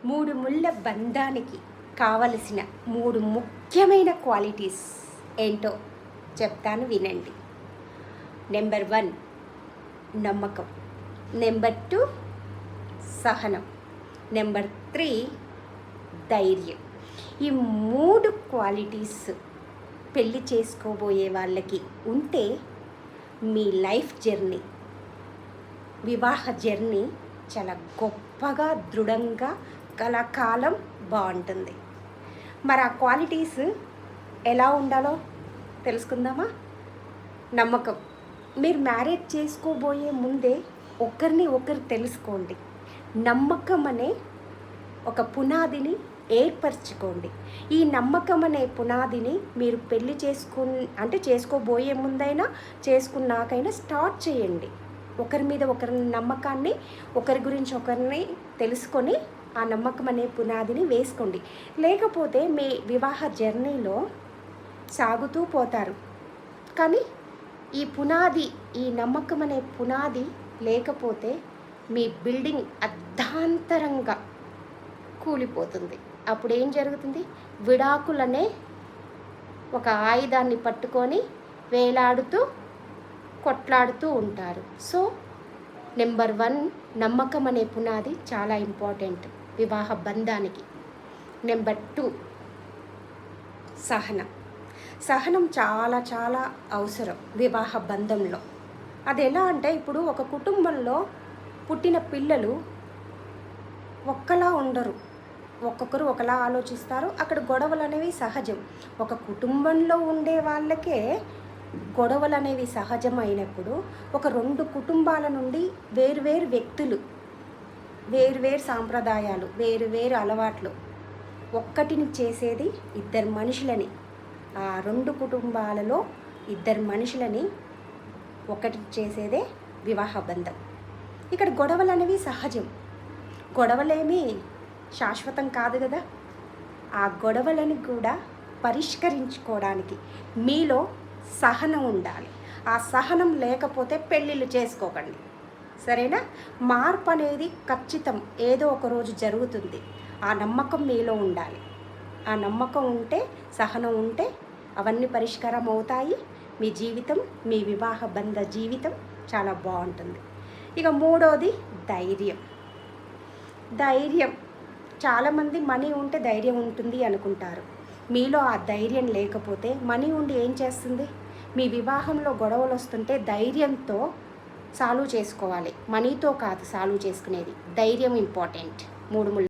మూడు ముళ్ళ బంధానికి కావలసిన మూడు ముఖ్యమైన క్వాలిటీస్ ఏంటో చెప్తాను వినండి. నెంబర్ 1 నమ్మకం, నెంబర్ 2 సహనం, నెంబర్ 3 ధైర్యం. ఈ మూడు క్వాలిటీస్ పెళ్ళి చేసుకోబోయే వాళ్ళకి ఉంటే మీ లైఫ్ జర్నీ, వివాహ జర్నీ చాలా గొప్పగా దృఢంగా కలకాలం బాగుంటుంది. మరి ఆ క్వాలిటీస్ ఎలా ఉండాలో తెలుసుకుందామా? నమ్మకం. మీరు మ్యారేజ్ చేసుకోబోయే ముందే ఒకరిని ఒకరు తెలుసుకోండి. నమ్మకం అనే ఒక పునాదిని ఏర్పరచుకోండి. ఈ నమ్మకం అనే పునాదిని మీరు పెళ్ళి చేసుకోబోయే ముందైనా చేసుకున్నాకైనా స్టార్ట్ చేయండి. ఒకరి మీద ఒకరి నమ్మకాన్ని, ఒకరి గురించి ఒకరిని తెలుసుకొని ఆ నమ్మకం అనే పునాదిని వేసుకోండి. లేకపోతే మీ వివాహ జర్నీలో సాగుతూ పోతారు. కానీ ఈ నమ్మకం అనే పునాది లేకపోతే మీ బిల్డింగ్ అర్ధాంతరంగా కూలిపోతుంది. అప్పుడు ఏం జరుగుతుంది? విడాకులనే ఒక ఆయుధాన్ని పట్టుకొని వేలాడుతూ కొట్లాడుతూ ఉంటారు. సో నెంబర్ 1 నమ్మకం అనే పునాది చాలా ఇంపార్టెంట్ వివాహ బంధానికి. నెంబర్ 2 సహనం చాలా చాలా అవసరం వివాహ బంధంలో. అది ఎలా అంటే, ఇప్పుడు ఒక కుటుంబంలో పుట్టిన పిల్లలు ఒక్కలా ఉండరు, ఒక్కొక్కరు ఒకలా ఆలోచిస్తారు. అక్కడ గొడవలు అనేవి సహజం. ఒక కుటుంబంలో ఉండే వాళ్ళకే గొడవలు అనేవి సహజమైనప్పుడు ఒక 2 కుటుంబాల నుండి వేరువేరు వ్యక్తులు, వేరువేరు సాంప్రదాయాలు, వేరువేరు అలవాట్లు ఒక్కటిని చేసేది ఇద్దరు మనుషులని. ఆ 2 కుటుంబాలలో ఇద్దరు మనుషులని ఒకటి చేసేదే వివాహ బంధం. ఇక్కడ గొడవలు అనేవి సహజం. గొడవలేమీ శాశ్వతం కాదు కదా. ఆ గొడవలను కూడా పరిష్కరించుకోవడానికి మీలో సహనం ఉండాలి. ఆ సహనం లేకపోతే పెళ్ళిళ్ళు చేసుకోకండి, సరేనా? మార్పు అనేది ఖచ్చితం, ఏదో ఒక రోజు జరుగుతుంది. ఆ నమ్మకం మీలో ఉండాలి. ఆ నమ్మకం ఉంటే, సహనం ఉంటే అవన్నీ పరిష్కారం అవుతాయి. మీ జీవితం, మీ వివాహ బంధ జీవితం చాలా బాగుంటుంది. ఇక 3వది ధైర్యం. చాలామంది మనీ ఉంటే ధైర్యం ఉంటుంది అనుకుంటారు. మీలో ఆ ధైర్యం లేకపోతే మనీ ఉండి ఏం చేస్తుంది? మీ వివాహంలో గొడవలు వస్తుంటే ధైర్యంతో సాల్వ్ చేసుకోవాలి. మనీతో కాదు సాల్వ్ చేసుకునేది, ధైర్యం ఇంపార్టెంట్. 3